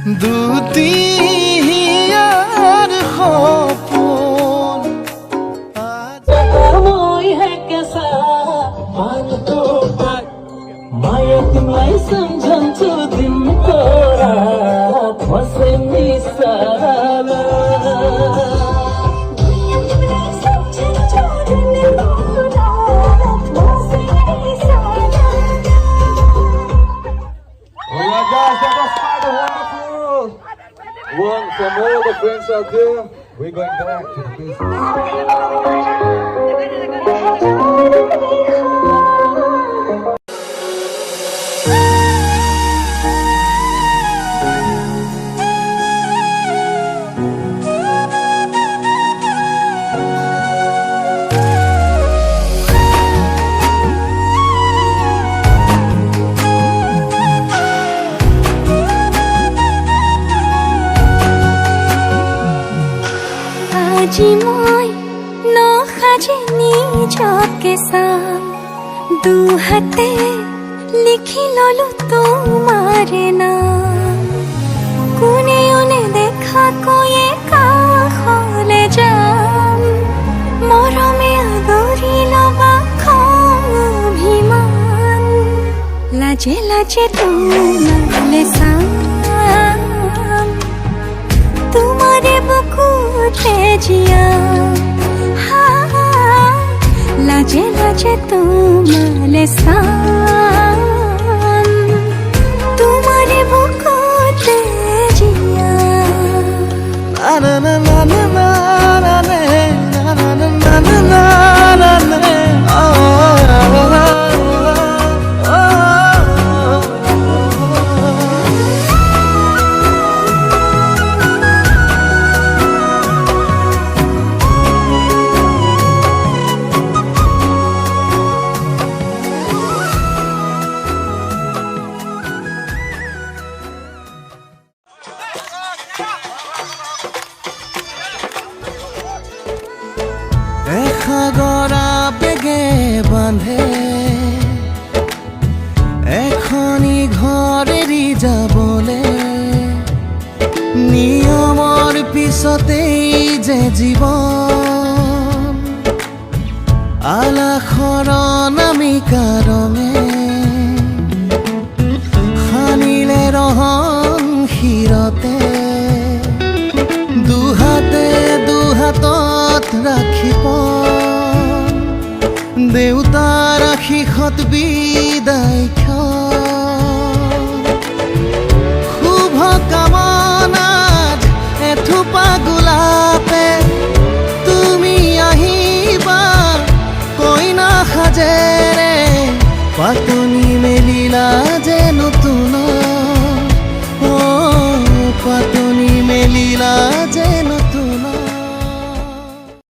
দুটি হিয়ার সপোন মই है कैसा मान तो पाक माया तिमीलाई सम्झन्छु दिनको रात बसे मिसाला From all the friends out there, we're going back to the আজি মই নসাজে নিজকে চাম দুহাতে লিখি ললো তোমাৰে নাম কোনেও নেদেখাকৈয়ে কাষলে যাম মৰমে আদৰি লবা খং অভিমান লাজে লাজে তোমালে চাম तुम्हारे बुकुटे जिया लाजे लाजे तुम्हारे साम तुम्हारे बुकुटे जिया na na na na na na na na na na na na এসাগৰা বেগে বান্ধে এখনি ঘৰ এৰি যাবলে নিয়মৰ পিছতেই যে জীৱন আলাসৰ নামিকা ৰঙে সানিলে ৰহন শিৰতে দুহাতে দুহাতত ৰাখিব দেউতাৰ আশীষত বিদায়